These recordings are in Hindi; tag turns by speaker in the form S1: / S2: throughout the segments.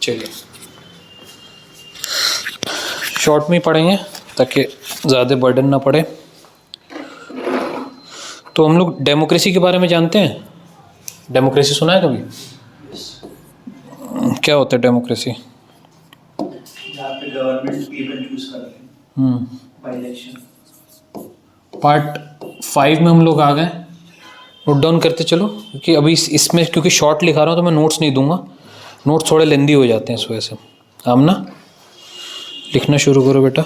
S1: चलिए शॉर्ट में ही पढ़ेंगे ताकि ज़्यादा बर्डन ना पड़े। तो हम लोग डेमोक्रेसी के बारे में जानते हैं। डेमोक्रेसी सुना है कभी? क्या होता है डेमोक्रेसी?
S2: जहाँ पे गवर्नमेंट पीपल चूज करते हैं बाय इलेक्शन।
S1: पार्ट 5 में हम लोग आ गए। नोट डाउन करते चलो, क्योंकि अभी इसमें क्योंकि शॉर्ट लिखा रहा हूँ तो मैं नोट्स नहीं दूंगा, नोट्स थोड़े लेंदी हो जाते हैं इस वजह से। आमना लिखना शुरू करो बेटा।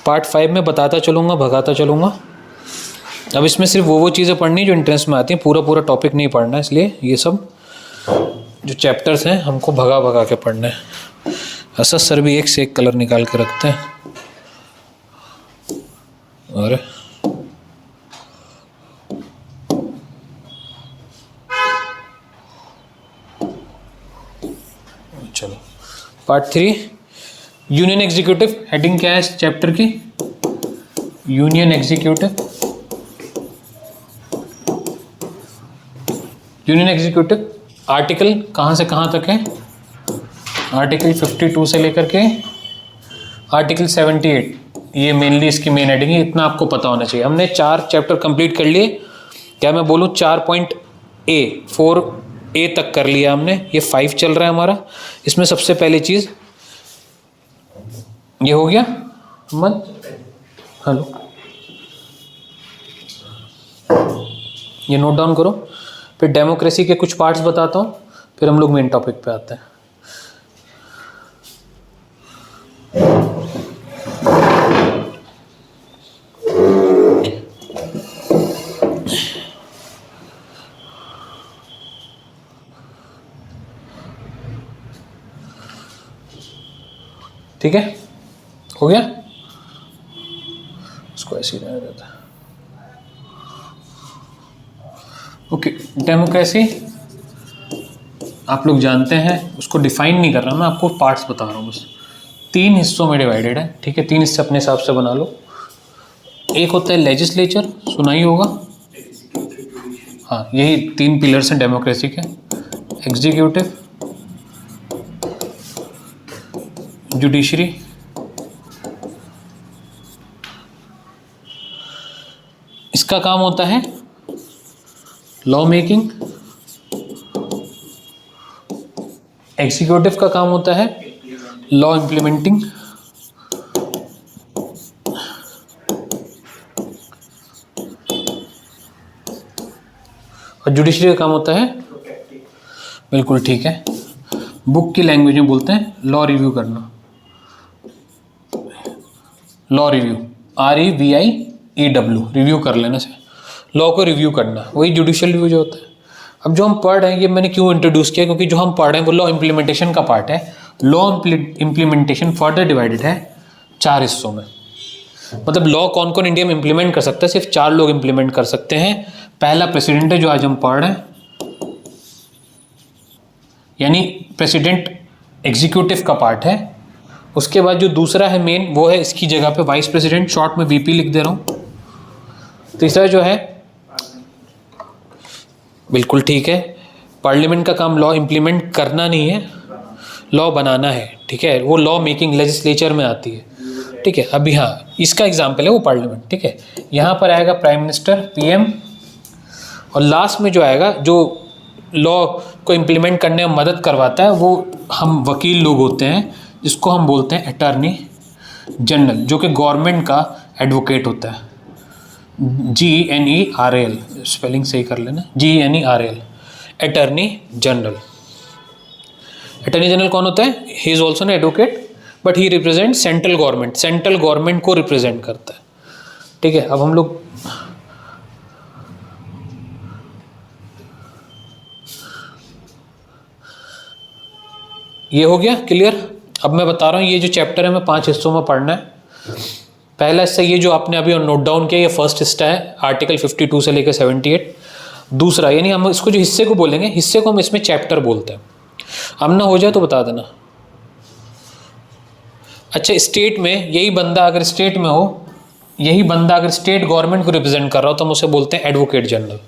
S1: पार्ट 5 में बताता चलूँगा, भगाता चलूँगा। अब इसमें सिर्फ वो चीज़ें पढ़नी जो इंटरेस्ट में आती हैं, पूरा पूरा टॉपिक नहीं पढ़ना, इसलिए ये सब जो चैप्टर्स हैं हमको भगा भगा के पढ़ना है। ऐसा सर भी एक से एक कलर निकाल के रखते हैं। अरे चलो पार्ट 3 यूनियन एग्जीक्यूटिव। हेडिंग क्या है इस चैप्टर की? Union executive. Union executive article कहाँ से कहाँ तक है? आर्टिकल 52 से लेकर के आर्टिकल 78। ये मेनली इसकी मेन हेडिंग है, इतना आपको पता होना चाहिए। हमने 4 चैप्टर कंप्लीट कर लिए। क्या मैं बोलूँ 4.A तक कर लिया हमने। ये 5 चल रहा है हमारा। इसमें सबसे पहली चीज़ ये हो गया मत हेलो, ये नोट डाउन करो। फिर डेमोक्रेसी के कुछ पार्ट्स बताता हूँ, फिर हम लोग मेन टॉपिक पे आते हैं। ठीक है, हो गया? इसको ऐसे ही रहने देता है। ओके, डेमोक्रेसी आप लोग जानते हैं, उसको डिफाइन नहीं कर रहा मैं, आपको पार्ट्स बता रहा हूँ बस। 3 हिस्सों में डिवाइडेड है, ठीक है? 3 हिस्से अपने हिसाब से बना लो। एक होता है लेजिस्लेचर, सुना ही होगा। हाँ, यही 3 पिलर्स हैं डेमोक्रेसी के। एग्जीक्यूटिव, जुडिशरी, इसका काम होता है लॉ मेकिंग। एग्जीक्यूटिव का काम होता है लॉ इम्प्लीमेंटिंग। और जुडिशरी का काम होता है, बिल्कुल ठीक है, बुक की लैंग्वेज में बोलते हैं लॉ रिव्यू करना। लॉ रिव्यू, REVIEW, रिव्यू कर लेना से, लॉ को रिव्यू करना, वही जुडिशियल रिव्यू जो होता है। अब जो हम पढ़ रहे हैं, ये मैंने क्यों इंट्रोड्यूस किया, क्योंकि जो हम पढ़ रहे हैं वो लॉ इम्प्लीमेंटेशन का पार्ट है। लॉ इम्प्लीमेंटेशन फर्दर डिवाइडेड है 4 हिस्सों में। मतलब लॉ कौन कौन इंडिया में इम्प्लीमेंट कर सकता है? सिर्फ 4 लोग इम्प्लीमेंट कर सकते हैं। पहला प्रेसिडेंट है, जो आज हम पढ़ रहे हैं, यानी प्रेसिडेंट एग्जीक्यूटिव का पार्ट है। उसके बाद जो दूसरा है मेन, वो है इसकी जगह पे वाइस प्रेसिडेंट, शॉर्ट में VP लिख दे रहा हूँ। तीसरा जो है, बिल्कुल ठीक है, पार्लियामेंट का काम लॉ इम्प्लीमेंट करना नहीं है, लॉ बनाना है, ठीक है? वो लॉ मेकिंग लेजिस्लेचर में आती है, ठीक है? अभी हाँ, इसका एग्जाम्पल है वो पार्लियामेंट, ठीक है? यहाँ पर आएगा प्राइम मिनिस्टर, PM, और लास्ट में जो आएगा, जो लॉ को इम्प्लीमेंट करने में मदद करवाता है, वो हम वकील लोग होते हैं, जिसको हम बोलते हैं अटॉर्नी जनरल, जो कि गवर्नमेंट का एडवोकेट होता है। GENERAL, स्पेलिंग सही कर लेना, GENERAL, attorney general. Attorney general कौन होता है? He is also an advocate, but he represent central government, central government को रिप्रेजेंट करता है, ठीक है? अब हम लोग ये हो गया क्लियर। अब मैं बता रहा हूँ, ये जो चैप्टर है मैं 5 हिस्सों में पढ़ना है। पहला हिस्सा ये जो आपने अभी नोट डाउन किया, ये फर्स्ट हिस्सा है, आर्टिकल 52 से लेकर 78। दूसरा, यानी हम इसको जो हिस्से को बोलेंगे, हिस्से को हम इसमें चैप्टर बोलते हैं। अब ना हो जाए तो बता देना। अच्छा, स्टेट में यही बंदा अगर स्टेट में हो, यही बंदा अगर स्टेट गवर्नमेंट को रिप्रेजेंट कर रहा हो, तो हम उसे बोलते हैं एडवोकेट जनरल।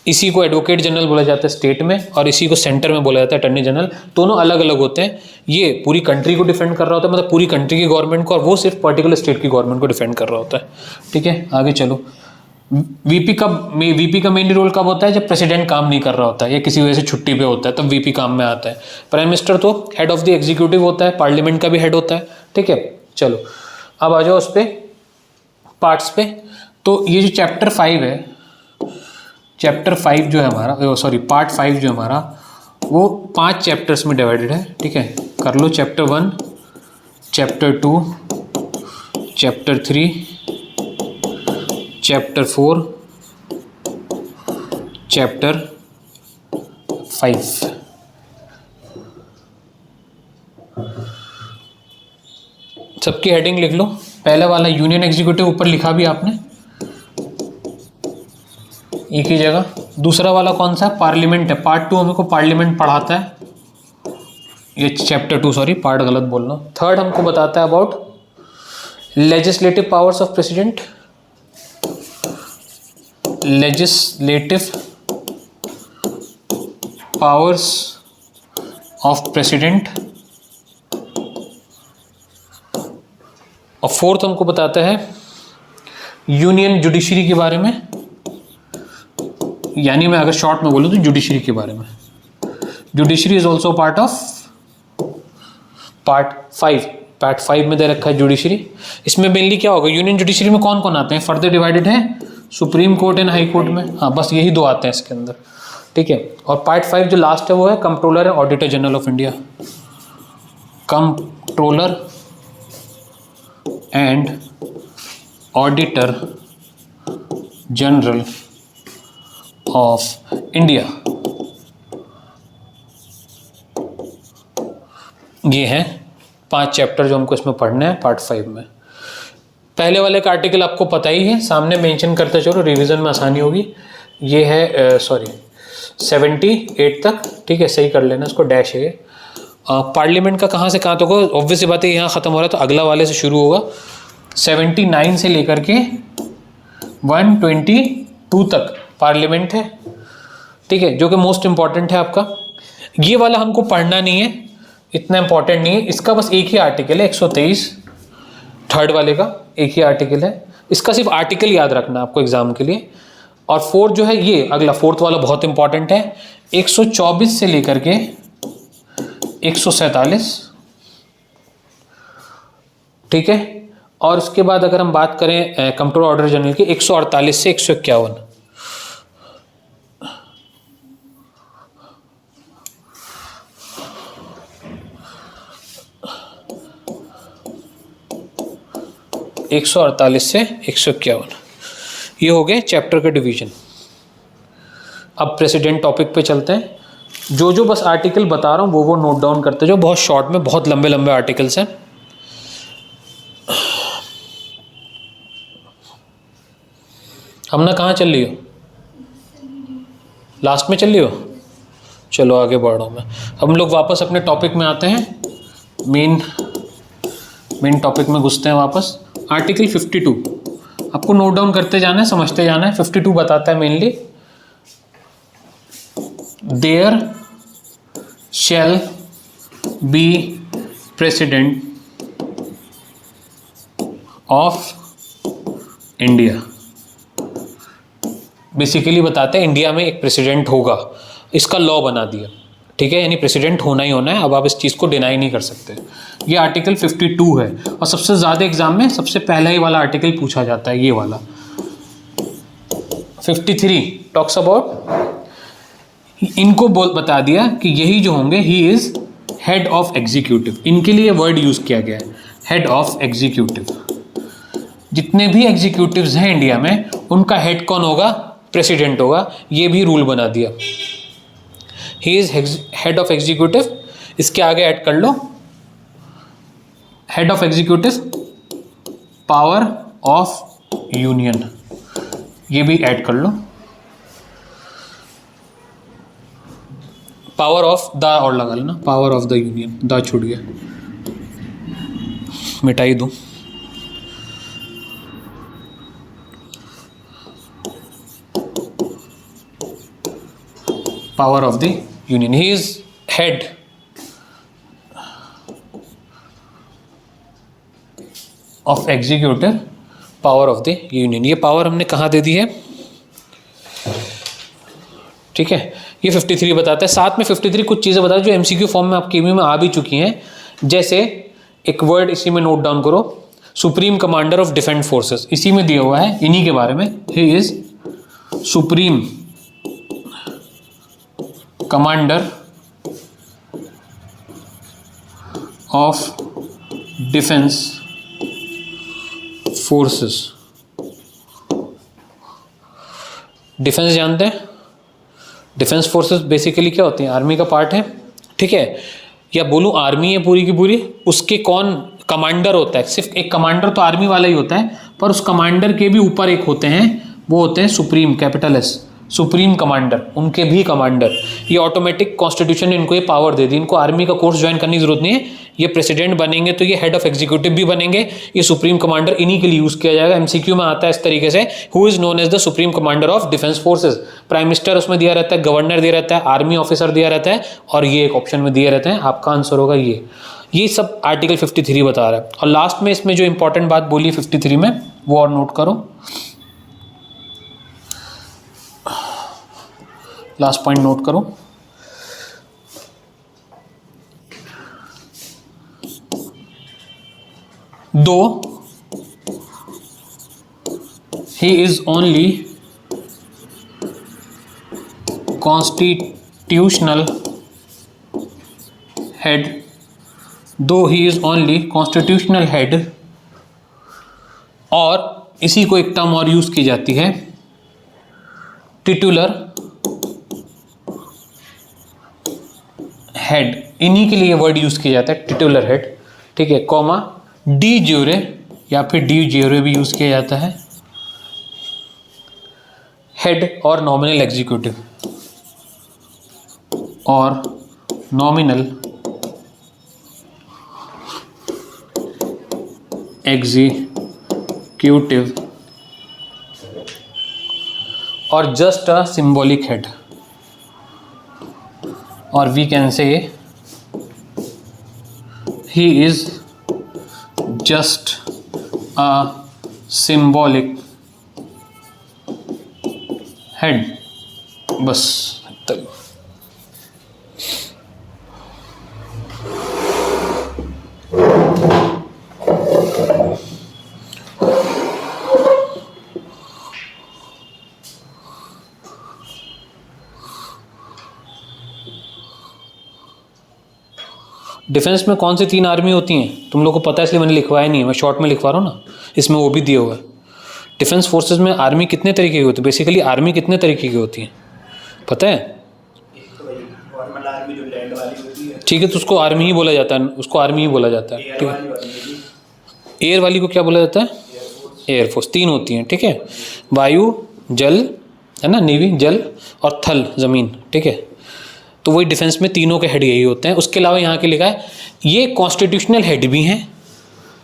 S1: इसी को एडवोकेट जनरल बोला जाता है स्टेट में, और इसी को सेंटर में बोला जाता है अटॉर्नी जनरल। दोनों अलग अलग होते हैं। ये पूरी कंट्री को डिफेंड कर रहा होता है, मतलब पूरी कंट्री की गवर्नमेंट को, और वो सिर्फ पर्टिकुलर स्टेट की गवर्नमेंट को डिफेंड कर रहा होता है। ठीक है, आगे चलो। वीपी का मेन रोल कब होता है? जब प्रेसिडेंट काम नहीं कर रहा होता है या किसी वजह से छुट्टी पे होता है, तब वीपी काम में आता है। प्राइम मिनिस्टर तो हेड ऑफ द एग्जीक्यूटिव होता है, पार्लियामेंट का भी हेड होता है। ठीक है, चलो अब आ जाओ उस पर पार्ट्स पे। तो ये जो चैप्टर 5 है, चैप्टर 5 जो है हमारा, सॉरी पार्ट 5 जो हमारा, वो 5 चैप्टर्स में डिवाइडेड है। ठीक है, कर लो। Chapter 1, chapter 2, chapter 3, chapter 4, chapter 5। सबकी हेडिंग लिख लो। पहले वाला यूनियन एग्जीक्यूटिव ऊपर लिखा भी आपने एक ही जगह। दूसरा वाला कौन सा? पार्लियामेंट है। पार्ट 2 हमको पार्लियामेंट पढ़ाता है। ये चैप्टर 2, सॉरी पार्ट गलत बोल रहा हूँ। थर्ड हमको बताता है about legislative powers of president, legislative powers of president. और फोर्थ हमको बताता है यूनियन जुडिशरी के बारे में, यानी मैं अगर शॉर्ट में बोलूँ तो जुडिशरी के बारे में। Judiciary is also part of part 5। Part 5 में दे रखा है जुडिशरी। इसमें मेनली क्या होगा? यूनियन जुडिशरी में कौन कौन आते हैं? फर्दर डिवाइडेड है supreme court and high court में। हाँ, बस यही 2 आते हैं इसके अंदर। ठीक है, और पार्ट 5 जो लास्ट है वो है controller and auditor general of India. Controller and auditor general of India. ये हैं 5 चैप्टर जो हमको इसमें पढ़ने हैं पार्ट 5 में। पहले वाले का आर्टिकल आपको पता ही है, सामने मेंशन करते चलो, रिवीजन में आसानी होगी। ये है 78 तक। ठीक है, सही कर लेना इसको, डैश है। पार्लियामेंट का कहाँ से कहाँ तक होगा? ऑब्वियस सी बात है, यहाँ ख़त्म हो रहा है तो अगला वाले से शुरू होगा। 79 से लेकर के 122 तक पार्लियामेंट है। ठीक है, जो कि मोस्ट इंपॉर्टेंट है आपका। ये वाला हमको पढ़ना नहीं है, इतना इंपॉर्टेंट नहीं है। इसका बस एक ही आर्टिकल है, 123 थर्ड वाले का एक ही आर्टिकल है। इसका सिर्फ आर्टिकल याद रखना आपको एग्जाम के लिए। और फोर्थ जो है ये अगला, फोर्थ वाला बहुत इंपॉर्टेंट है, 124 से लेकर के 147। ठीक है, और उसके बाद अगर हम बात करें कंट्रोलर ऑर्डर जनरल की, 148 से 151। एक 148 से 151, ये हो गए चैप्टर के डिवीजन। अब प्रेसिडेंट टॉपिक पे चलते हैं। जो जो बस आर्टिकल बता रहा हूँ वो नोट डाउन करते जाओ, बहुत शॉर्ट में, बहुत लंबे लंबे आर्टिकल्स हैं। हमने कहाँ चल रही हो? लास्ट में चल रही हो? चलो आगे बढ़ रहा हूँ मैं। अब हम लोग वापस अपने टॉपिक में आते हैं, मेन टॉपिक में घुसते हैं वापस। आर्टिकल 52 आपको नोट डाउन करते जाना है, समझते जाना है। 52 बताता है mainly, there shall be president of India. Basically बताते हैं इंडिया में एक प्रेसिडेंट होगा, इसका लॉ बना दिया। ठीक है, यानी प्रेसिडेंट होना ही होना है, अब आप इस चीज़ को डिनाई नहीं कर सकते। ये आर्टिकल 52 है, और सबसे ज़्यादा एग्जाम में सबसे पहला ही वाला आर्टिकल पूछा जाता है, ये वाला। 53 टॉक्स अबाउट, इनको बता दिया कि यही जो होंगे, ही इज हेड ऑफ एग्जीक्यूटिव। इनके लिए वर्ड यूज किया गया है, हेड ऑफ एग्जीक्यूटिव। जितने भी एग्जीक्यूटिव्स हैं इंडिया में, उनका हेड कौन होगा? प्रेसिडेंट होगा। ये भी रूल बना दिया, he is head of executive. इसके आगे ऐड कर लो, head of executive, power of union, ये भी ऐड कर लो। पावर ऑफ द और लगा लेना, power of the union, the छूट गया, मिटाई दूं। power of the union. He is head of executive power of the union. ये power हमने कहाँ दे दी है, ठीक है, ये 53 बताता है। साथ में 53 कुछ चीज़ें बताता है जो MCQ फॉर्म में आपके में आ भी चुकी हैं। जैसे एक वर्ड इसी में नोट डाउन करो, supreme commander of defence forces, इसी में दिया हुआ है, इन्हीं के बारे में। He is supreme commander of defence forces. Defence जानते हैं, डिफेंस फोर्सेस बेसिकली क्या होती हैं, आर्मी का पार्ट है, ठीक है, या बोलूँ आर्मी है पूरी की पूरी, उसके कौन कमांडर होता है, सिर्फ एक कमांडर तो आर्मी वाला ही होता है, पर उस कमांडर के भी ऊपर एक होते हैं, वो होते हैं supreme, capital S, supreme commander, उनके भी कमांडर। ये ऑटोमेटिक कॉन्स्टिट्यूशन ने इनको ये पावर दे दी, इनको आर्मी का कोर्स ज्वाइन करने की जरूरत नहीं है। ये प्रेसिडेंट बनेंगे तो ये हेड ऑफ एग्जीक्यूटिव भी बनेंगे, ये सुप्रीम कमांडर इन्हीं के लिए यूज किया जाएगा। MCQ में आता है इस तरीके से, who is known as the supreme commander of defence forces. Prime minister उसमें दिया रहता है, गवर्नर दिया रहता है, आर्मी ऑफिसर दिया रहता है, और ये एक ऑप्शन में दिए रहते हैं। आपका आंसर होगा ये सब आर्टिकल 53 बता रहा है। और लास्ट में इसमें जो इंपॉर्टेंट बात बोली 53 में, वो और नोट करो, लास्ट पॉइंट नोट करो, दो he is only constitutional head, though he is only constitutional head, और इसी को एक टर्म और यूज की जाती है, टिटुलर हेड, इन्हीं के लिए वर्ड यूज किया जाता है, टिटुलर हेड, ठीक है, कॉमा डी ज्यूरे या फिर डी ज्यूरे भी यूज किया जाता है, हेड और नॉमिनल एग्जीक्यूटिव, और नॉमिनल एग्जीक्यूटिव, और जस्ट अ सिंबॉलिक हेड, और we can say he is just a symbolic head, बस तक। डिफेंस में कौन सी 3 आर्मी होती हैं तुम लोग को पता है, इसलिए मैंने लिखवाया नहीं है, मैं शॉर्ट में लिखवा रहा हूँ ना, इसमें वो भी दिया हुआ है। डिफेंस फोर्सेस में आर्मी कितने तरीके की होती है, बेसिकली आर्मी कितने तरीके की होती है पता है,
S2: नॉर्मल आर्मी जो लैंड वाली होती है,
S1: ठीक है, तो उसको आर्मी ही बोला जाता है, उसको आर्मी ही बोला जाता है, ठीक है। एयर वाली को क्या बोला जाता है, एयरफोर्स। 3 होती हैं, ठीक है, वायु, जल, है ना, नेवी, जल, और थल, ज़मीन, ठीक है। तो वही डिफेंस में तीनों के हेड यही होते हैं। उसके अलावा यहाँ के लिखा है ये कॉन्स्टिट्यूशनल हेड भी हैं,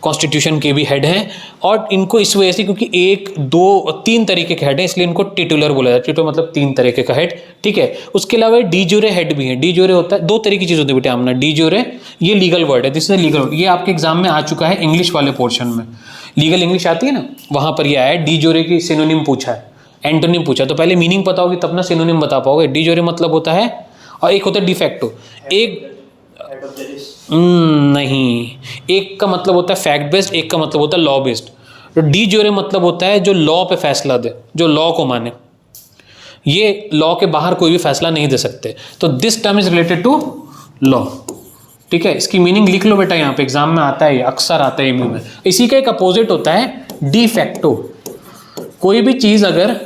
S1: कॉन्स्टिट्यूशन के भी हेड हैं, और इनको इस वजह से क्योंकि 1, 2, 3 तरीके के हेड हैं, इसलिए इनको टिटुलर बोला जाता है। टिटुलर मतलब 3 तरीके का हेड, ठीक है। उसके अलावा डी ज्यूरे हेड भी है। डी ज्यूरे होता है 2 तरह की चीज़ होती है बेटे आमना। डी ज्यूरे ये लीगल वर्ड है, दिस इज लीगल वर्ड, ये आपके एग्जाम में आ चुका है इंग्लिश वाले पोर्शन में, लीगल इंग्लिश आती है ना, वहाँ पर ये आया है। डी ज्यूरे की सिनोनिम पूछा है, एंटोनिम पूछा, तो पहले मीनिंग पता होगी तब ना सिनोनिम बता पाओगे। डी ज्यूरे मतलब होता है, और एक होता है डिफेक्टो, एक नहीं, एक का मतलब होता है फैक्ट बेस्ड, एक का मतलब होता है लॉ बेस्ड। तो डी ज्यूरे मतलब होता है जो लॉ पे फैसला दे, जो लॉ को माने, ये लॉ के बाहर कोई भी फैसला नहीं दे सकते। तो this term is related to law, ठीक है। इसकी मीनिंग लिख लो बेटा, यहाँ पे एग्जाम में आता है, अक्सर आता है एमयू में। इसी का एक अपोजिट होता है डी फैक्टो। कोई भी चीज़ अगर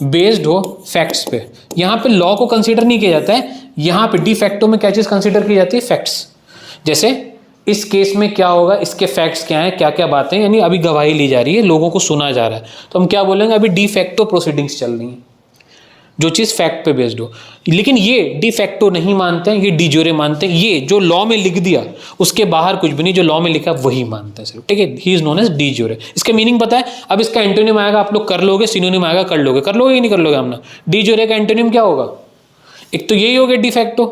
S1: बेस्ड हो फैक्ट्स पे, यहाँ पे लॉ को कंसीडर नहीं किया जाता है, यहाँ पे डी फैक्टो में क्या चीज़ कंसीडर की जाती है, फैक्ट्स। जैसे इस केस में क्या होगा, इसके फैक्ट्स क्या हैं, क्या क्या बातें, यानी अभी गवाही ली जा रही है, लोगों को सुना जा रहा है, तो हम क्या बोलेंगे, अभी डी फैक्टो प्रोसीडिंग्स चल रही हैं, जो चीज़ फैक्ट पे बेस्ड हो। लेकिन ये डी फैक्टो नहीं मानते हैं, ये डी ज्यूरे मानते हैं। ये जो लॉ में लिख दिया उसके बाहर कुछ भी नहीं, जो लॉ में लिखा वही मानते हैं सिर्फ, ठीक है। He is known as de jure. इसका मीनिंग पता है, अब इसका एंटोनिम आएगा, आप लोग कर लोगे, सिनोनिम आएगा कर लोगे कि नहीं कर लोगे हमने। डी ज्यूरे का एंटोनिम क्या होगा, एक तो यही हो गया डिफैक्टो,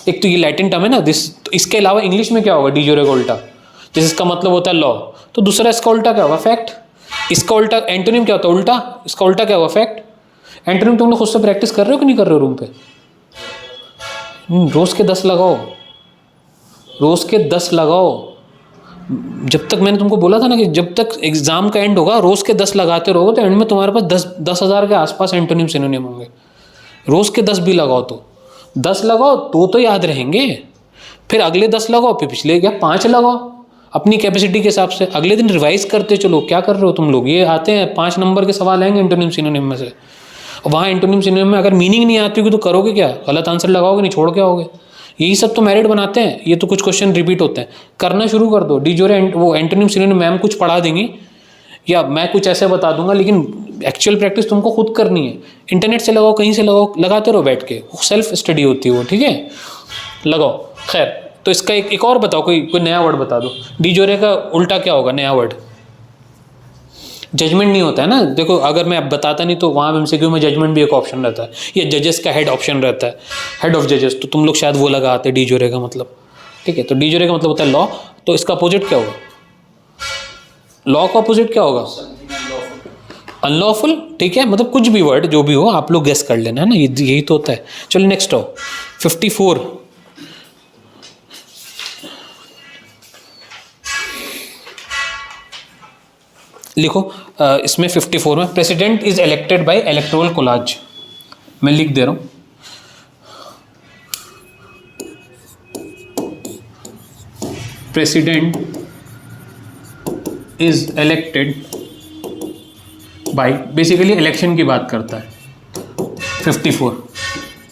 S1: एक तो ये लैटिन टर्म है ना दिस, तो इसके अलावा इंग्लिश में क्या होगा डी यूरे का उल्टा, जैसे इसका मतलब होता है लॉ, तो दूसरा इसका उल्टा क्या होगा फैक्ट, इसका उल्टा एंटोनिम क्या होता है उल्टा, इसका उल्टा क्या होगा फैक्ट। एंटोनिम तुम लोग खुद से प्रैक्टिस कर रहे हो कि नहीं कर रहे हो रूम पे? रोज के 10 लगाओ, रोज के 10 लगाओ। जब तक मैंने तुमको बोला था ना कि जब तक एग्जाम का एंड होगा रोज के 10 लगाते रहोगे तो एंड में तुम्हारे पास 10,000 के आसपास एंटोनिम सिनोनिम होंगे। रोज के 10 भी लगाओ तो 10 लगाओ तो याद रहेंगे, फिर अगले 10 लगाओ, फिर पिछले क्या 5 लगाओ अपनी कैपेसिटी के हिसाब से। अगले दिन रिवाइज करते चलो। क्या कर रहे हो तुम लोग? ये आते हैं 5 नंबर के सवाल आएंगे एंटोनिम सिनोनिम में से, वहाँ एंटोनिम सिनोनिम में अगर मीनिंग नहीं आती होगी तो करोगे क्या? गलत आंसर लगाओगे, नहीं छोड़ के आओगे। यही सब तो मेरिट बनाते हैं। ये तो कुछ क्वेश्चन रिपीट होते हैं, करना शुरू कर दो। डी जोरे वो एंटोनिम सिनोनिम मैम कुछ पढ़ा देंगी या मैं कुछ ऐसे बता दूंगा, लेकिन एक्चुअल प्रैक्टिस तुमको खुद करनी है। इंटरनेट से लगाओ, कहीं से लगाओ, लगाते रहो बैठ के, सेल्फ स्टडी होती है वो, ठीक है, लगाओ। खैर, तो इसका एक और बताओ, कोई नया वर्ड बता दो। डी जोरे का उल्टा क्या होगा नया वर्ड? जजमेंट नहीं होता है ना। देखो अगर मैं अब बताता नहीं तो वहाँ एमसीक्यू में जजमेंट भी एक ऑप्शन रहता है, या जजेस का हेड ऑप्शन रहता है, हेड ऑफ जजेस, तो तुम लोग शायद वो लगाते डी जोरे का मतलब, ठीक है। तो डी जोरे का मतलब होता है लॉ, तो इसका अपोजिट क्या होगा? लॉ का अपोजिट क्या होगा? अनलॉफुल, ठीक है। मतलब कुछ भी वर्ड जो भी हो आप लोग गेस कर लेना है ना, यही तो होता है। चलो नेक्स्ट आओ 54। लिखो इसमें 54 में president is elected by electoral collage. मैं लिख दे रहा हूं, president is elected by, basically election की बात करता है। 54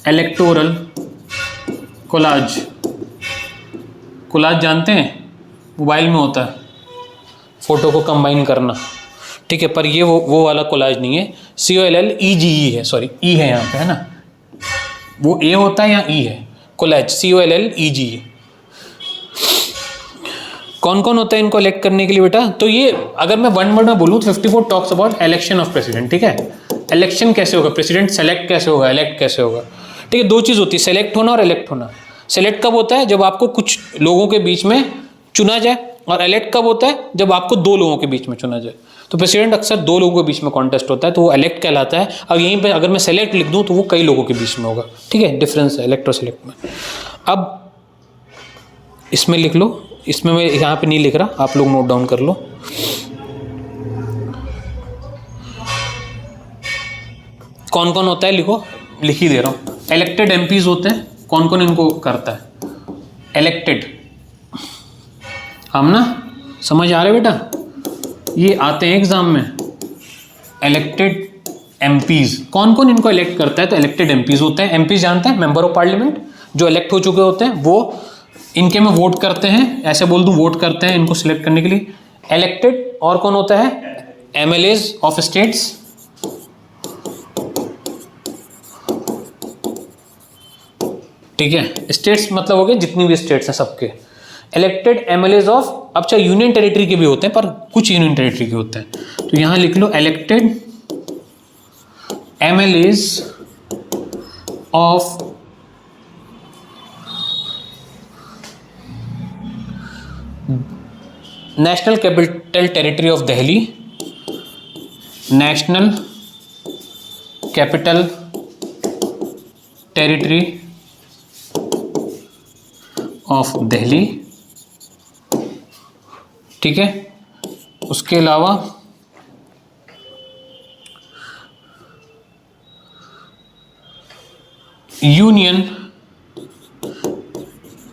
S1: इलेक्टोरल कोलाज। कोलाज जानते हैं, मोबाइल में होता है फोटो को कंबाइन करना, ठीक है। पर ये वो वाला कोलाज नहीं है। COLLEGE है, सॉरी ई है यहाँ पे, है ना, वो ए होता है या ई है। Collage COLLEGE। कौन कौन होता है इनको इलेक्ट करने के लिए बेटा? तो ये अगर मैं वन वर्ड में बोलूँ 54 talks about election of president, ठीक है। इलेक्शन कैसे होगा, प्रेसिडेंट सेलेक्ट कैसे होगा, इलेक्ट कैसे होगा, ठीक है। दो चीज़ होती है, सेलेक्ट होना और इलेक्ट होना। सेलेक्ट कब होता है? जब आपको कुछ लोगों के बीच में चुना जाए, और इलेक्ट कब होता है? जब आपको 2 लोगों के बीच में चुना जाए। तो प्रेसिडेंट अक्सर 2 लोगों के बीच में कॉन्टेस्ट होता है, तो वो इलेक्ट कहलाता है। अब यहीं पे अगर मैं सेलेक्ट लिख दूं तो वो कई लोगों के बीच में होगा, ठीक है। डिफरेंस है इलेक्ट और सेलेक्ट में। अब इसमें लिख लो, इसमें मैं यहाँ पे नहीं लिख रहा, आप लोग नोट डाउन कर लो। कौन कौन होता है लिखो, लिख ही दे रहा हूँ। इलेक्टेड MPs होते हैं, कौन कौन इनको करता है? इलेक्टेड, हम ना समझ आ रहे बेटा, ये आते हैं एग्जाम में। इलेक्टेड MPs, कौन कौन इनको इलेक्ट करता है? तो इलेक्टेड MPs होते हैं। MPs जानते हैं, मेंबर ऑफ पार्लियामेंट, जो इलेक्ट हो चुके होते हैं, वो इनके में वोट करते हैं, ऐसे बोल दूं वोट करते हैं इनको सिलेक्ट करने के लिए। इलेक्टेड और कौन होता है? MLAs ऑफ स्टेट्स, ठीक है। स्टेट्स मतलब हो गए जितनी भी स्टेट्स हैं सबके। इलेक्टेड MLAs ऑफ, अब चाहे यूनियन टेरिटरी के भी होते हैं पर कुछ यूनियन टेरिटरी के होते हैं, तो यहां लिख लो elected MLAs of national capital territory of Delhi, national capital territory of Delhi, ठीक है। उसके अलावा यूनियन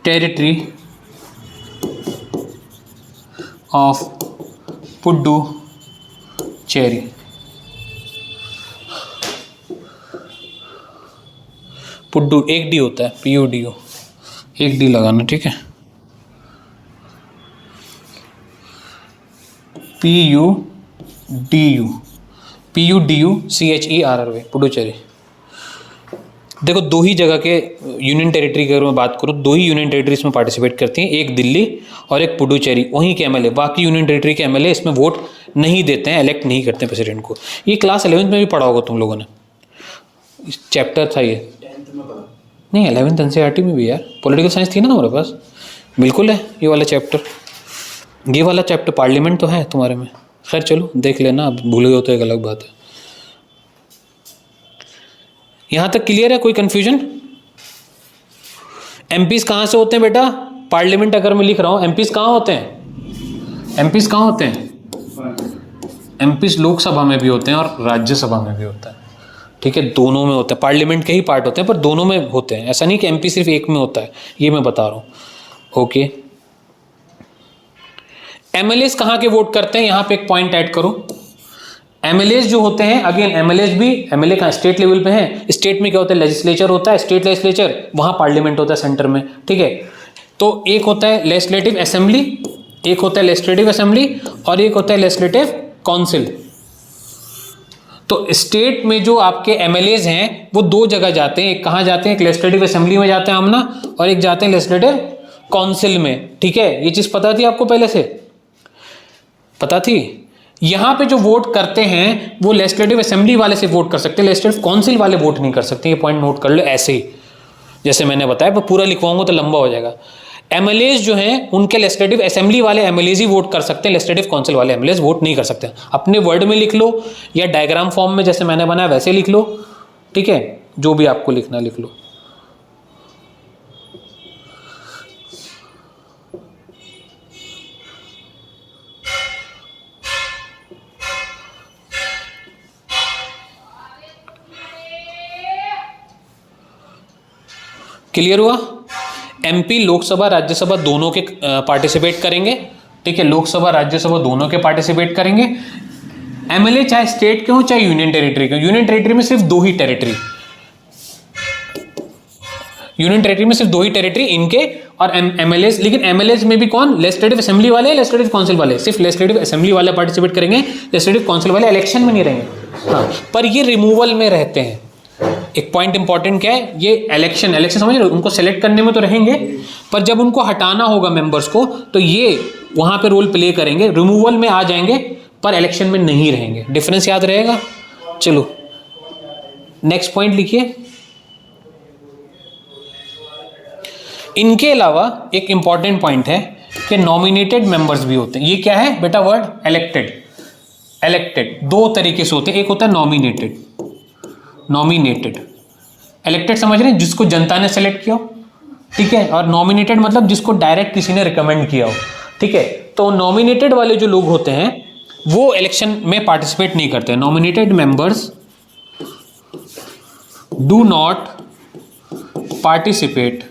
S1: टेरिटरी ऑफ पुडुचेरी। पुड्डू एक डी होता है, PUDU, एक डी लगाना, ठीक है। PUDU CHERRY, Puducherry. देखो 2 ही जगह के यूनियन टेरिटरी की अगर मैं बात करूँ, 2 ही यूनियन टेरिटरी इसमें पार्टिसिपेट करती हैं, एक दिल्ली और एक पुडुचेरी। वहीं के MLA, बाकी यूनियन टेरिटरी के MLA इसमें वोट नहीं देते हैं, इलेक्ट नहीं करते हैं प्रेसिडेंट को। ये क्लास 11th में भी पढ़ा होगा तुम लोगों ने, चैप्टर था ये, नहीं 11th NCERT में भी यार पॉलिटिकल साइंस थी ना तुम्हारे पास, बिल्कुल है ये वाला चैप्टर, ये वाला चैप्टर पार्लियामेंट तो है तुम्हारे में। खैर चलो देख लेना, अब भूल गए हो तो एक अलग बात है। यहाँ तक क्लियर है, कोई कन्फ्यूजन? एमपीज कहाँ से होते हैं बेटा? पार्लियामेंट अगर मैं लिख रहा हूँ, एमपीज कहाँ होते हैं? एमपीज कहाँ होते हैं? एमपीज लोकसभा में भी होते हैं और राज्यसभा में भी होता है, ठीक है, दोनों में होता है। पार्लियामेंट के ही पार्ट होते हैं पर दोनों में होते हैं, ऐसा नहीं कि एमपी सिर्फ एक में होता है, ये मैं बता रहा हूँ। ओके, एमएलएस कहाँ के वोट करते हैं? यहाँ पे एक पॉइंट ऐड करो। एमएलएस जो होते हैं, अगेन एमएलएस भी, एमएलए कहाँ? स्टेट लेवल पे है। स्टेट में क्या होता है? लेजिस्लेचर होता है, स्टेट लेजिस्लेचर, वहाँ पार्लियामेंट होता है सेंटर में, ठीक है। तो एक होता है लेजिस्लेटिव असेंबली, एक होता है लेजिस्लेटिव असेंबली और एक होता है लेजिस्लेटिव काउंसिल। तो स्टेट में जो आपके एमएलएज हैं वो दो जगह जाते हैं, एक कहाँ जाते हैं? एक लेजिस्लेटिव असेंबली में जाते हैं आमना, और एक जाते हैं लेजिस्लेटिव काउंसिल में, ठीक है। ये चीज़ पता थी आपको पहले से? पता थी? यहाँ पे जो वोट करते हैं वो लेजिस्लेटिव असेंबली वाले से वोट कर सकते हैं, लेजिस्लेटिव काउंसिल वाले वोट नहीं कर सकते। ये पॉइंट नोट कर लो ऐसे ही, जैसे मैंने बताया, पर पूरा लिखवाऊंगा तो लंबा हो जाएगा। एमएलएज जो हैं उनके लेजिस्लेटिव असेंबली वाले एमएलएज ही वोट कर सकते हैं, लेजिस्लेटिव काउंसिल वाले एमएलएज वोट नहीं कर सकते। अपने वर्ड में लिख लो या डायग्राम फॉर्म में जैसे मैंने बनाया वैसे लिख लो, ठीक है, जो भी आपको लिखना लिख लो। क्लियर हुआ? एमपी लोकसभा राज्यसभा दोनों के पार्टिसिपेट करेंगे, ठीक है, लोकसभा राज्यसभा दोनों के पार्टिसिपेट करेंगे। एमएलए चाहे स्टेट के हो चाहे यूनियन टेरिटरी के, यूनियन टेरिटरी में सिर्फ दो ही टेरिटरी, यूनियन टेरिटरी में सिर्फ दो ही टेरिटरी इनके और एमएलए। लेकिन एमएलए में भी कौन? लेजिस्लेटिव असेंबली वाले, लेजिस्लेटिव काउंसिल वाले। सिर्फ लेजिस्लेटिव असेंबली वाले पार्टिसिपेट करेंगे, लेजिस्लेटिव काउंसिल वाले इलेक्शन में नहीं रहेंगे। हाँ, पर ये रिमूवल में रहते हैं। एक पॉइंट इंपॉर्टेंट क्या है? ये इलेक्शन समझ रहे हो, उनको सेलेक्ट करने में तो रहेंगे, पर जब उनको हटाना होगा मेंबर्स को तो ये वहां पे रोल प्ले करेंगे, रिमूवल में आ जाएंगे पर इलेक्शन में नहीं रहेंगे। डिफरेंस याद रहेगा? चलो नेक्स्ट पॉइंट लिखिए। इनके अलावा एक इंपॉर्टेंट पॉइंट है कि नॉमिनेटेड मेंबर्स भी होते हैं। ये क्या है बेटा वर्ड? इलेक्टेड। इलेक्टेड दो तरीके से होते हैं, एक होता है नॉमिनेटेड, नॉमिनेटेड, इलेक्टेड समझ रहे हैं, जिसको जनता ने सेलेक्ट किया हो, ठीक है, और नॉमिनेटेड मतलब जिसको डायरेक्ट किसी ने रिकमेंड किया हो, ठीक है। तो नॉमिनेटेड वाले जो लोग होते हैं वो इलेक्शन में पार्टिसिपेट नहीं करते। Nominated members do not participate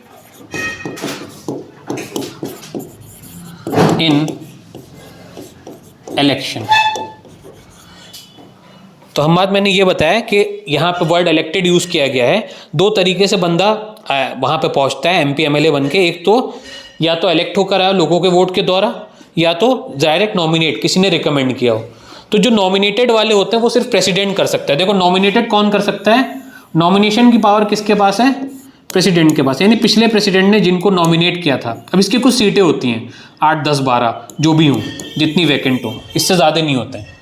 S1: in election. तो हम बात मैंने ये बताया कि यहाँ पे वर्ड इलेक्टेड यूज किया गया है। दो तरीके से बंदा वहाँ पे पहुँचता है एमपी एमएलए बन के, एक तो या तो इलेक्ट होकर आया लोगों के वोट के द्वारा, या तो डायरेक्ट नॉमिनेट किसी ने रिकमेंड किया हो। तो जो नॉमिनेटेड वाले होते हैं वो सिर्फ प्रेसिडेंट कर सकता है। देखो नॉमिनेटेड कौन कर सकता है? नॉमिनेशन की पावर किसके पास है? प्रेसिडेंट के पास, यानी पिछले प्रेसिडेंट ने जिनको नॉमिनेट किया था। अब इसकी कुछ सीटें होती हैं 8, 10, 12 जो भी हों, जितनी वैकेंट हो, इससे ज़्यादा नहीं होते हैं।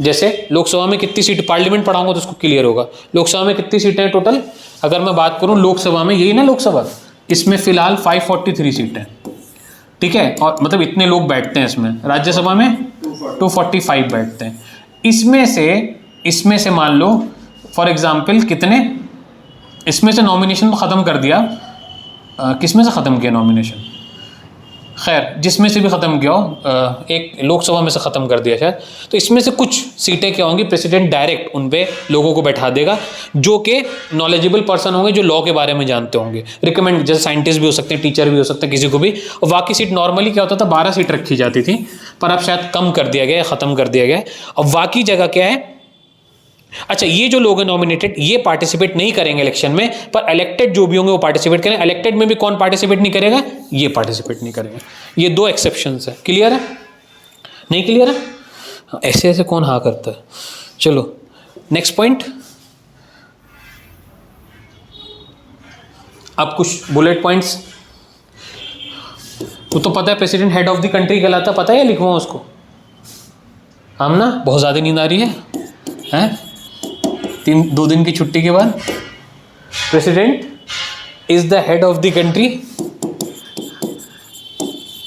S1: जैसे लोकसभा में कितनी सीट, पार्लियामेंट पढ़ाऊंगा तो उसको क्लियर होगा। लोकसभा में कितनी सीटें हैं टोटल? अगर मैं बात करूं लोकसभा में, यही ना लोकसभा, इसमें फिलहाल 543 सीटें, ठीक है, और मतलब इतने लोग बैठते हैं इसमें। राज्यसभा में 245 बैठते हैं। इसमें से मान लो फॉर एग्जाम्पल कितने, इसमें से नॉमिनेशन तो ख़त्म कर दिया, किसमें से ख़त्म किया नॉमिनेशन? खैर जिसमें से भी ख़त्म किया हो, एक लोकसभा में से ख़त्म कर दिया शायद। तो इसमें से कुछ सीटें क्या होंगी? प्रेसिडेंट डायरेक्ट उन पे लोगों को बैठा देगा जो कि नॉलेजेबल पर्सन होंगे, जो लॉ के बारे में जानते होंगे। रिकमेंड, जैसे साइंटिस्ट भी हो सकते हैं, टीचर भी हो सकते हैं, किसी को भी। और बाकी सीट नॉर्मली क्या होता था, 12 सीट रखी जाती थी, पर अब शायद कम कर दिया गया, ख़त्म कर दिया गया। अब बाकी जगह क्या है? अच्छा, ये जो लोग हैं नॉमिनेटेड, ये पार्टिसिपेट नहीं करेंगे इलेक्शन में, पर इलेक्टेड जो भी होंगे वो पार्टिसिपेट करेंगे। इलेक्टेड में भी कौन पार्टिसिपेट नहीं करेगा? ये पार्टिसिपेट नहीं करेंगे। ये दो एक्सेप्शंस है। क्लियर है? नहीं क्लियर है? ऐसे ऐसे कौन हाँ करता है? चलो नेक्स्ट पॉइंट। अब कुछ बुलेट पॉइंट्स। वो तो पता है president head of the country कहलाता, पता है या लिखवाऊं उसको? हम ना बहुत ज़्यादा नींद आ रही है, हैं? 2 दिन की छुट्टी के बाद president is the head of the country,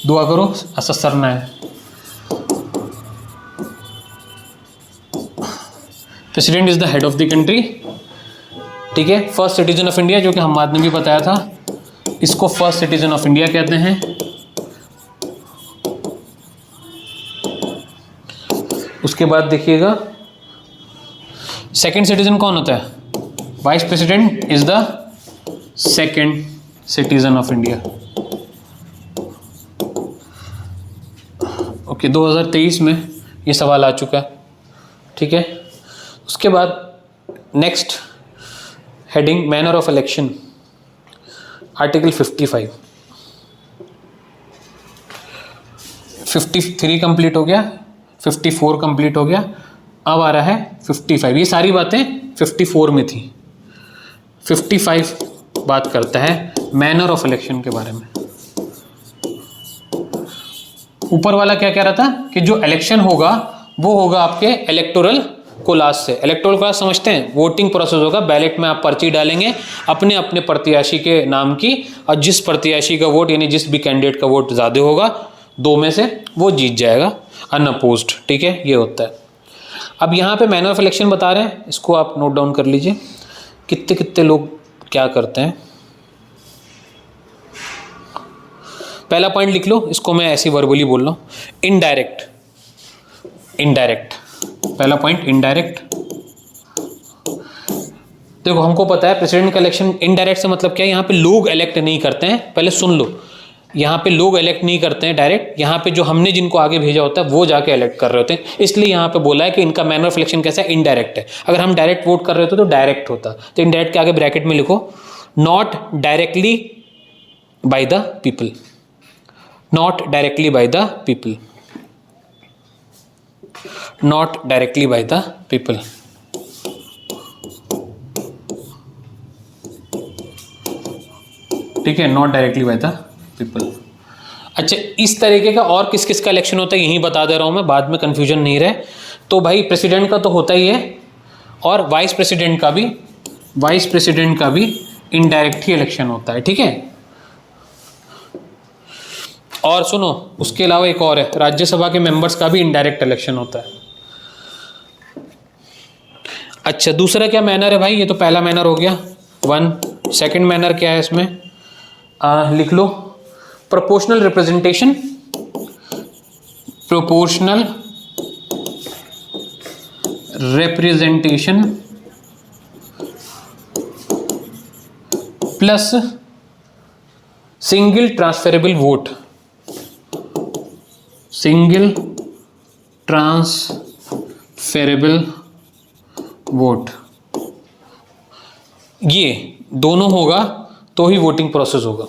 S1: दुआ करो असरना है। President is the head of the country, ठीक है। फर्स्ट सिटीजन ऑफ इंडिया, जो कि हम बाद में भी बताया था, इसको फर्स्ट सिटीजन ऑफ इंडिया कहते हैं। उसके बाद देखिएगा सेकंड सिटीजन कौन होता है? Vice president is the second citizen of India. Okay, 2023 में ये सवाल आ चुका है, ठीक है। उसके बाद next heading manner of election, article 55, 53 complete हो गया, 54 कंप्लीट हो गया, अब आ रहा है 55। ये सारी बातें 54 में थी। 55 बात करता है मैनर ऑफ इलेक्शन के बारे में। ऊपर वाला क्या कह रहा था कि जो इलेक्शन होगा वो होगा आपके इलेक्टोरल कोलाज से। इलेक्टोरल कोलाज समझते हैं? वोटिंग प्रोसेस होगा, बैलेट में आप पर्ची डालेंगे अपने अपने प्रत्याशी के नाम की, और जिस प्रत्याशी का वोट यानी जिस भी कैंडिडेट का वोट ज़्यादा होगा दो में से, वो जीत जाएगा अनअपोज्ड, ठीक है। ये होता है। अब यहाँ पे मैनर ऑफ इलेक्शन बता रहे हैं, इसको आप नोट डाउन कर लीजिए, कितने कितने लोग क्या करते हैं। पहला पॉइंट लिख लो, इसको मैं ऐसी वर्बली बोल रहा हूँ, इनडायरेक्ट। इनडायरेक्ट पहला पॉइंट, इनडायरेक्ट। देखो हमको पता है प्रेसिडेंट का इलेक्शन इनडायरेक्ट से मतलब क्या है, यहाँ पे लोग इलेक्ट नहीं करते हैं। पहले सुन लो, यहाँ पे लोग इलेक्ट नहीं करते हैं डायरेक्ट, यहाँ पे जो हमने जिनको आगे भेजा होता है वो जाके इलेक्ट कर रहे होते हैं। इसलिए यहाँ पे बोला है कि इनका मैनर ऑफ इलेक्शन कैसा है, इनडायरेक्ट है। अगर हम डायरेक्ट वोट कर रहे होते तो डायरेक्ट होता, तो इनडायरेक्ट के आगे ब्रैकेट में लिखो not directly by the people, not directly by the people, not directly by the people. ठीक है, not directly by the people. अच्छा, इस तरीके का और किस किस का इलेक्शन होता है यही बता दे रहा हूं मैं, बाद में कंफ्यूजन नहीं रहे। तो भाई प्रेसिडेंट का तो होता ही है, और वाइस प्रेसिडेंट का भी, वाइस प्रेसिडेंट का भी इनडायरेक्ट ही इलेक्शन होता है, ठीक है। और सुनो, उसके अलावा एक और है, राज्यसभा के मेंबर्स का भी इनडायरेक्ट इलेक्शन होता है। अच्छा, दूसरा क्या मैनर है भाई? ये तो पहला मैनर हो गया, 1। सेकंड मैनर क्या है इसमें? लिख लो, proportional representation, proportional representation plus single transferable vote, single transferable vote. ये दोनों होगा तो ही वोटिंग प्रोसेस होगा।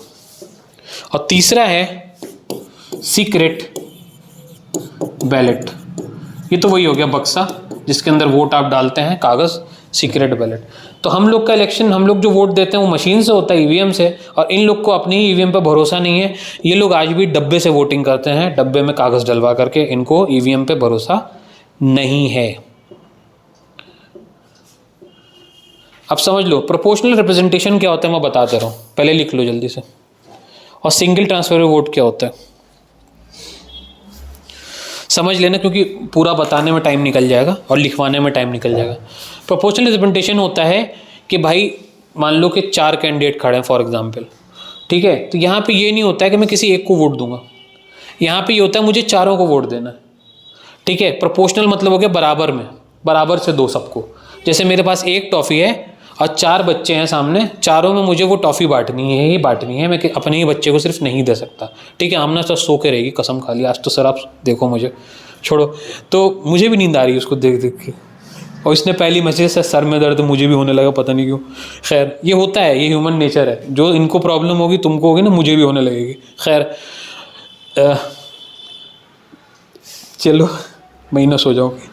S1: और तीसरा है सीक्रेट बैलेट। ये तो वही हो गया बक्सा जिसके अंदर वोट आप डालते हैं, कागज, सीक्रेट बैलेट। तो हम लोग का इलेक्शन, हम लोग जो वोट देते हैं वो मशीन से होता है, ईवीएम से, और इन लोग को अपनी ही ईवीएम पे भरोसा नहीं है। ये लोग आज भी डब्बे से वोटिंग करते हैं, डब्बे में कागज डलवा करके, इनको ईवीएम पे भरोसा नहीं है। अब समझ लो प्रोपोर्शनल रिप्रेजेंटेशन क्या होता है, मैं बता दे रहा हूँ, पहले लिख लो जल्दी से। और सिंगल ट्रांसफर वोट क्या होता है समझ लेना, क्योंकि पूरा बताने में टाइम निकल जाएगा और लिखवाने में टाइम निकल जाएगा। प्रोपोर्शनल रिप्रेजेंटेशन होता है कि भाई मान लो कि 4 कैंडिडेट खड़े हैं फॉर एग्जांपल, ठीक है। तो यहाँ पे ये नहीं होता है कि मैं किसी एक को वोट दूंगा, यहाँ पे ये होता है मुझे चारों को वोट देना है, ठीक है। प्रोपोर्शनल मतलब हो गया बराबर में, बराबर से दो सबको। जैसे मेरे पास एक टॉफ़ी है और 4 बच्चे हैं सामने, चारों में मुझे वो टॉफ़ी बांटनी है, ही बांटनी है, मैं अपने ही बच्चे को सिर्फ नहीं दे सकता, ठीक है। आमना तो सो के रहेगी, कसम खा ली आज तो सर, आप देखो मुझे, छोड़ो। तो मुझे भी नींद आ रही है उसको देख देख के, और इसने पहली मैसेज से सर में दर्द मुझे भी होने लगा, पता नहीं क्यों। खैर, ये होता है, ये ह्यूमन नेचर है, जो इनको प्रॉब्लम होगी तुमको होगी ना, मुझे भी होने लगेगी। खैर चलो, मैं ना सो जाऊँगी।